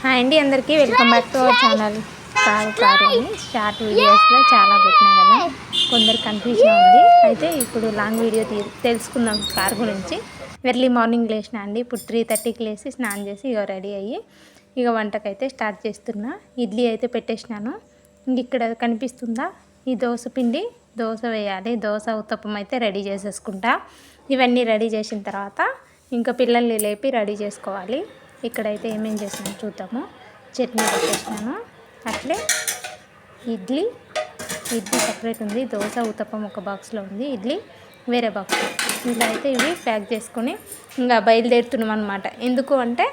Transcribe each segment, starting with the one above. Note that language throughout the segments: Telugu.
హాయ్ అండి, అందరికీ welcome back to our channel. Car అని షార్ట్ వీడియోస్లో చాలా పెట్టినా కదా, కొందరు కన్ఫ్యూజన్ ఉంది. అయితే ఇప్పుడు లాంగ్ వీడియో తెలుసుకుందాం కారు గురించి. ఎర్లీ మార్నింగ్ లేచిన అండి, ఇప్పుడు 3:30కి లేచి స్నానం చేసి ఇక రెడీ అయ్యి ఇక వంటకైతే స్టార్ట్ చేస్తున్నా. ఇడ్లీ అయితే పెట్టేసినాను. ఇక్కడ కనిపిస్తుందా, ఈ దోశ పిండి, దోశ వేయాలి. దోశ ఉత్తప్పం అయితే రెడీ చేసేసుకుంటా. ఇవన్నీ రెడీ చేసిన తర్వాత ఇంకా పిల్లల్ని లేపి రెడీ చేసుకోవాలి. ఇక్కడైతే ఏమేం చేసినాను చూద్దాము. చట్నీ పెట్టేసినాను, అట్లే ఇడ్లీ సపరేట్ ఉంది, దోశ ఉత్తప్పం ఒక బాక్స్లో ఉంది, ఇడ్లీ వేరే బాక్స్. ఇలా అయితే ఇవి ప్యాక్ చేసుకొని ఇంకా బయలుదేరుతున్నాం అనమాట. ఎందుకు అంటే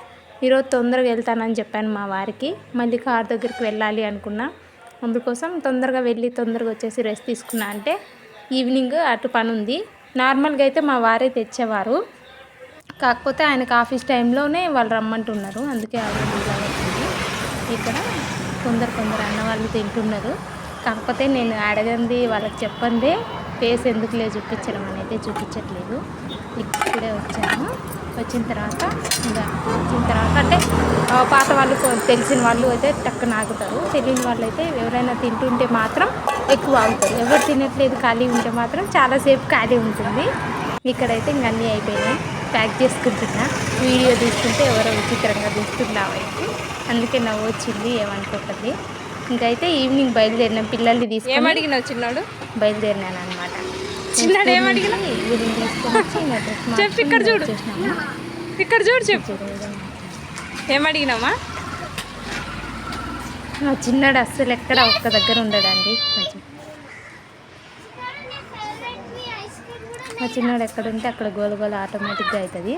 ఈరోజు తొందరగా వెళ్తానని చెప్పాను మా వారికి, మళ్ళీ కార్ దగ్గరికి వెళ్ళాలి అనుకున్నా. అందుకోసం తొందరగా వెళ్ళి తొందరగా వచ్చేసి రెస్ట్ తీసుకున్నా. అంటే ఈవినింగ్ అటు పని ఉంది. నార్మల్గా అయితే మా వారే తెచ్చేవారు, కాకపోతే ఆయనకు ఆఫీస్ టైంలోనే వాళ్ళు రమ్మంటున్నారు, అందుకే అవుతుంది. ఇక్కడ కొందరు అన్న వాళ్ళు తింటున్నారు. కాకపోతే నేను అడగంది వాళ్ళకి చెప్పందే ఫేస్ ఎందుకులే చూపించడం అనేది చూపించట్లేదు. ఇప్పుడే వచ్చిన తర్వాత అంటే పాత వాళ్ళు తెలిసిన వాళ్ళు అయితే టక్కున ఆగుతారు, తెలియని వాళ్ళు అయితే ఎవరైనా తింటుంటే మాత్రం ఎక్కువ ఆగుతారు. ఎవరు తినట్లేదు ఖాళీ ఉంటే మాత్రం చాలాసేపు ఖాళీ ఉంటుంది. ఇక్కడైతే ఇంక అన్నీ అయిపోయినాయి, ప్యాక్ చేసుకుంటున్నా. వీడియో తీసుకుంటే ఎవరో విచిత్రంగా తీస్తున్నావైతే, అందుకే నవ్వు వచ్చింది, ఏమనుకోకండి. ఇంకైతే ఈవినింగ్ బయలుదేరినాం, పిల్లల్ని తీసుకొని అడిగినావు చిన్నాడు బయలుదేరినాను అనమాట. చిన్నాడు ఏమడిగినా వీళ్ళని తీసుకొని వచ్చి చెప్పు, ఇక్కడ చూడు, ఇక్కడ చూడు, చెప్పు ఏమడిగినామా. మా చిన్నాడు అస్సలు ఎక్కడ ఒక్క దగ్గర ఉండడండి. మా చిన్నాడు ఎక్కడ ఉంటే అక్కడ గోల ఆటోమేటిక్గా అవుతుంది.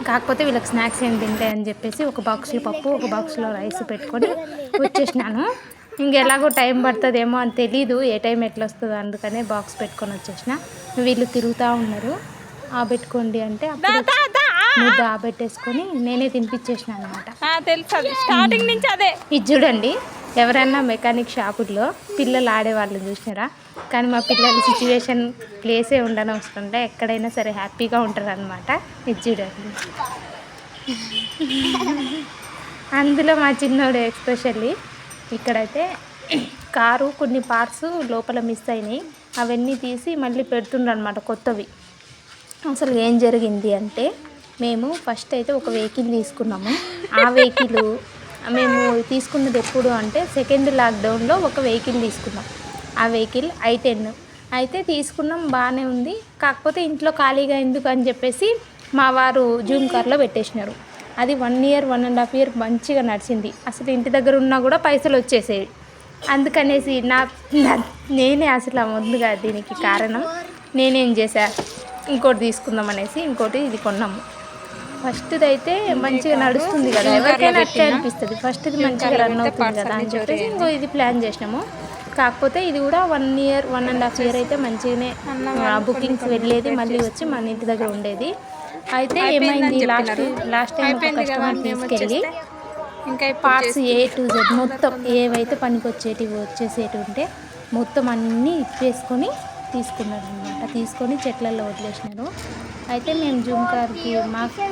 కాకపోతే వీళ్ళకి స్నాక్స్ ఏం తింటాయని చెప్పేసి ఒక బాక్స్లో పప్పు, ఒక బాక్స్లో రైస్ పెట్టుకొని వచ్చేసినాను. ఇంకెలాగో టైం పడుతుందేమో అని తెలీదు, ఏ టైం ఎట్లా వస్తుందో, అందుకనే బాక్స్ పెట్టుకొని వచ్చేసిన. వీళ్ళు తిరుగుతూ ఉన్నారు, పెట్టుకోండి అంటే ముద్ద పెట్టేసుకొని నేనే తినిపించేసిన అనమాట. తెలుసు, స్టార్టింగ్ నుంచి అదే. ఇది చూడండి, ఎవరైనా మెకానిక్ షాపుల్లో పిల్లలు ఆడేవాళ్ళు చూసినారా, కానీ మా పిల్లల సిచ్యువేషన్ ప్లేసే ఉండనవసరంటే ఎక్కడైనా సరే హ్యాపీగా ఉంటారు అనమాట. ఇది చూడండి, అందులో మా చిన్నోడు ఎస్పెషల్లీ. ఇక్కడైతే కారు కొన్ని పార్ట్స్ లోపల మిస్ అయినాయి, అవన్నీ తీసి మళ్ళీ పెడుతుండ్రు అనమాట కొత్తవి. అసలు ఏం జరిగింది అంటే, మేము ఫస్ట్ అయితే ఒక వెహికల్ తీసుకున్నాము. ఆ వెహికల్ మేము తీసుకున్నది ఎప్పుడు అంటే సెకండ్ లాక్డౌన్లో ఒక వెహికల్ తీసుకున్నాం. ఆ వెహికల్ i10 అయితే తీసుకున్నాం, బాగానే ఉంది. కాకపోతే ఇంట్లో ఖాళీగా ఎందుకు అని చెప్పేసి మా వారు జూమ్ కార్లో పెట్టేసినారు. అది 1 year 1.5 year మంచిగా నడిచింది. అసలు ఇంటి దగ్గర ఉన్నా కూడా పైసలు వచ్చేసేవి. అందుకనేసి నేనే అసలు ముందుగా దీనికి కారణం నేనేం చేశా, ఇంకోటి తీసుకుందాం అనేసి ఇంకోటి ఇది కొన్నాము. ఫస్ట్ది అయితే మంచిగా నడుస్తుంది కదా, ఎవరికైనా అట్లే అనిపిస్తుంది, ఫస్ట్ది మంచిగా రన్ అవుతుంది కదా అని చెప్పేసి ఇంకో ఇది ప్లాన్ చేసినాము. కాకపోతే ఇది కూడా 1 year 1.5 year అయితే మంచిగానే బుకింగ్స్ వెళ్ళేది, మళ్ళీ వచ్చి మన ఇంటి దగ్గర ఉండేది. అయితే ఏమైంది, లాస్ట్ టైం ఒక కస్టమర్ తీసుకెళ్ళి ఇంకా పార్ట్స్ A to Z మొత్తం ఏవైతే పనికి వచ్చేసేటి ఉంటే మొత్తం అన్నీ ఇప్పేసుకొని తీసుకున్నారు అనమాట. తీసుకొని చెట్లలో వదిలేసినారు. అయితే మేము జూమ్ కార్కి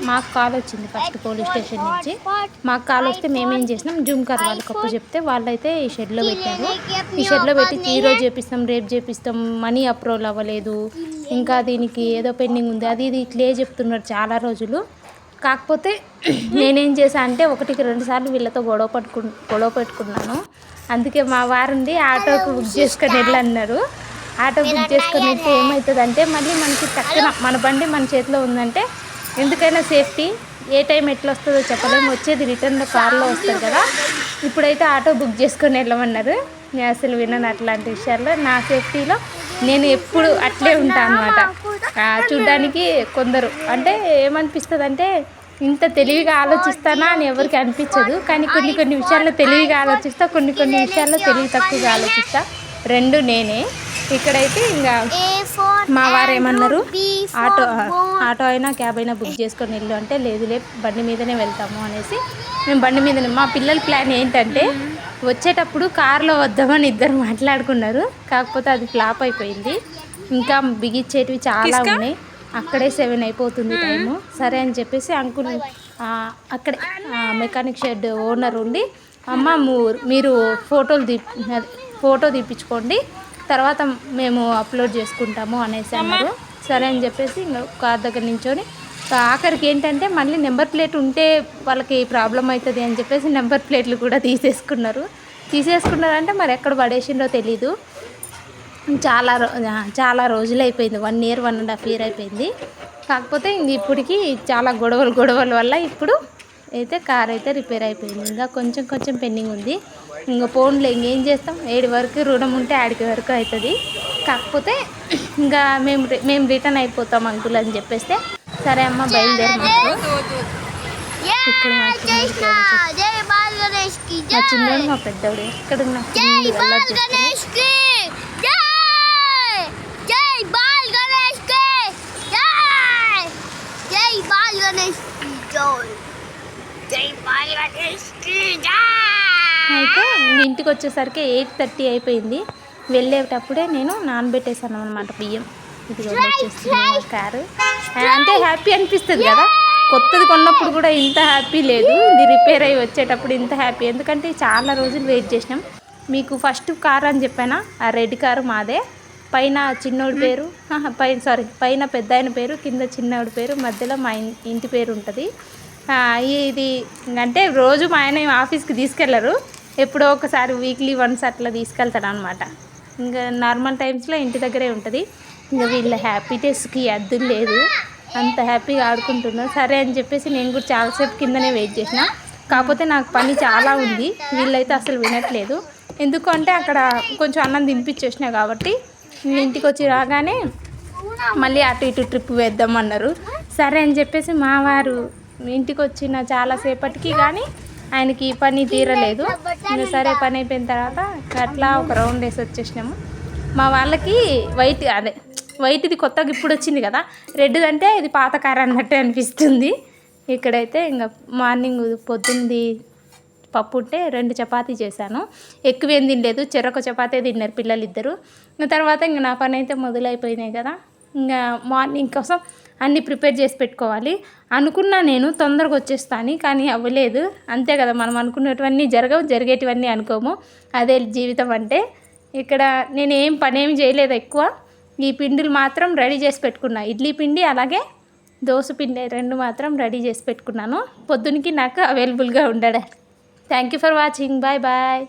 మాకు కాల్ వచ్చింది ఫస్ట్ పోలీస్ స్టేషన్ నుంచి. మాకు కాల్ వస్తే మేమేం చేసినాం, జూమ్ కార్ వాళ్ళకి అప్పు చెప్తే వాళ్ళైతే ఈ షెడ్లో పెట్టారు. ఈ షెడ్లో పెట్టి ఈరోజు చేపిస్తాం, రేపు చేపిస్తాం, మనీ అప్రూవల్ అవ్వలేదు, ఇంకా దీనికి ఏదో పెండింగ్ ఉంది, అది ఇది ఇట్లే చెప్తున్నారు చాలా రోజులు. కాకపోతే నేనేం చేశా అంటే 1-2 సార్లు వీళ్ళతో గొడవ పెట్టుకున్నాను. అందుకే మా వారుండి ఆటోకు బుక్ చేసుకొని వెళ్ళన్నారు. ఆటో బుక్ చేసుకొని వెళ్తే ఏమవుతుందంటే మళ్ళీ మనకి తక్కువ, మన బండి మన చేతిలో ఉందంటే ఎందుకైనా సేఫ్టీ. ఏ టైం ఎట్లా వస్తుందో చెప్పలేము, వచ్చేది రిటర్న్లో కార్లో వస్తుంది కదా. ఇప్పుడైతే ఆటో బుక్ చేసుకొని వెళ్ళమన్నారు. నేను అసలు విన్నాను అట్లాంటి విషయాల్లో. నా సేఫ్టీలో నేను ఎప్పుడు అట్లే ఉంటాను అనమాట. చూడ్డానికి కొందరు అంటే ఏమనిపిస్తుంది అంటే ఇంత తెలివిగా ఆలోచిస్తానా అని ఎవరికి అనిపించదు, కానీ కొన్ని విషయాల్లో తెలివిగా ఆలోచిస్తా, కొన్ని విషయాల్లో తెలివి తక్కువగా ఆలోచిస్తా. రెండు నేనే. ఇక్కడైతే ఇంకా మా వారు ఏమన్నారు, ఆటో అయినా క్యాబ్ అయినా బుక్ చేసుకొని వెళ్ళు అంటే లేదులే బండి మీదనే వెళ్తాము అనేసి మేము బండి మీదనే. మా పిల్లల ప్లాన్ ఏంటంటే వచ్చేటప్పుడు కారులో వద్దామని ఇద్దరు మాట్లాడుకున్నారు, కాకపోతే అది ఫ్లాప్ అయిపోయింది. ఇంకా బిగించేటివి చాలా ఉన్నాయి, అక్కడే 7 అయిపోతుంది టైము. సరే అని చెప్పేసి అక్కడే మెకానిక్ షెడ్ ఓనర్ ఉండి, అమ్మ మీరు ఫోటో తీపించుకోండి, తర్వాత మేము అప్లోడ్ చేసుకుంటాము అనేసి అన్నారు. సరే అని చెప్పేసి ఇంకా కార్ దగ్గర నించొని ఆఖరికి ఏంటంటే మళ్ళీ నెంబర్ ప్లేట్ ఉంటే వాళ్ళకి ప్రాబ్లం అవుతుంది అని చెప్పేసి నెంబర్ ప్లేట్లు కూడా తీసేసుకున్నారంటే మరి ఎక్కడ పడేసిండో తెలీదు. చాలా రోజులు అయిపోయింది, 1 year 1.5 year అయిపోయింది. కాకపోతే ఇప్పటికి చాలా గొడవల వల్ల ఇప్పుడు అయితే కార్ అయితే రిపేర్ అయిపోయింది. ఇంకా కొంచెం పెండింగ్ ఉంది. ఇంకా ఫోన్లో ఇంకేం చేస్తాం, 7 వరకు రుణం ఉంటే ఆడికి వరకు అవుతుంది. కాకపోతే ఇంకా మేము రిటర్న్ అయిపోతాం అంకుల్ అని చెప్పేస్తే సరే అమ్మ బయలుదేరమంటారు. ఇక్కడ మా చిన్నోడు మా పెద్దోడు ఎక్కడ అయితే ఇంటికి వచ్చేసరికి 8:30 అయిపోయింది. వెళ్ళేటప్పుడే నేను నానబెట్టేసాను అనమాట బియ్యం. ఇది వచ్చేస్తుంది కారు. అంటే హ్యాపీ అనిపిస్తుంది కదా, కొత్తది కొన్నప్పుడు కూడా ఇంత హ్యాపీ లేదు, ఇది రిపేర్ అయ్యి వచ్చేటప్పుడు ఇంత హ్యాపీ. ఎందుకంటే చాలా రోజులు వెయిట్ చేసినాం. మీకు ఫస్ట్ కార్ అని చెప్పానా, ఆ రెడ్ కారు మాదే. పైన చిన్నోడి పేరు, పైన పెద్ద ఆయన పేరు, కింద చిన్నోడి పేరు, మధ్యలో మా ఇంటి పేరు ఉంటుంది. ఇది అంటే రోజు మా ఆయన ఆఫీస్కి తీసుకెళ్లరు, ఎప్పుడో ఒకసారి వీక్లీ వన్స్ అట్లా తీసుకెళ్తాడు అనమాట. ఇంకా నార్మల్ టైమ్స్లో ఇంటి దగ్గరే ఉంటుంది. ఇంకా వీళ్ళ హ్యాపీనెస్కి అద్దులు లేదు, అంత హ్యాపీగా ఆడుకుంటున్నాను. సరే అని చెప్పేసి నేను కూడా చాలాసేపు కిందనే వెయిట్ చేసిన. కాకపోతే నాకు పని చాలా ఉంది, వీళ్ళైతే అసలు వినట్లేదు. ఎందుకు అంటే అక్కడ కొంచెం అన్నం తినిపించేసిన కాబట్టి ఇంటికి వచ్చి రాగానే మళ్ళీ అటు ఇటు ట్రిప్ వేద్దామన్నారు. సరే అని చెప్పేసి మా వారు ఇంటికి వచ్చిన చాలాసేపటికి కానీ ఆయనకి పని తీరలేదు. ఇంకా సరే పని అయిపోయిన తర్వాత అట్లా ఒక రౌండ్ వేసి వచ్చేసినాము. మా వాళ్ళకి వైట్ది కొత్తగా ఇప్పుడు వచ్చింది కదా, రెడ్ది అంటే ఇది పాత కార్ అన్నట్టు అనిపిస్తుంది. ఇక్కడైతే ఇంకా మార్నింగ్ పొద్దున్నది పప్పు ఉంటే 2 చపాతీ చేశాను. ఎక్కువేం తినలేదు, చెరొక చపాతీ తిన్నారు పిల్లలు ఇద్దరు. తర్వాత ఇంకా నా పని అయితే మొదలైపోయినాయి కదా, ఇంకా మార్నింగ్ కోసం అన్నీ ప్రిపేర్ చేసి పెట్టుకోవాలి అనుకున్నా. నేను తొందరగా వచ్చేస్తాను కానీ అవ్వలేదు. అంతే కదా, మనం అనుకున్నటువన్నీ జరిగేటివన్నీ అనుకోము, అదే జీవితం అంటే. ఇక్కడ నేను పనేమి చేయలేదు ఎక్కువ. ఈ పిండిలు మాత్రం రెడీ చేసి పెట్టుకున్నా, ఇడ్లీ పిండి అలాగే దోశ పిండి 2 మాత్రం రెడీ చేసి పెట్టుకున్నాను, పొద్దునకి నాకు అవైలబుల్గా ఉండడానికి. Thank you for watching. Bye.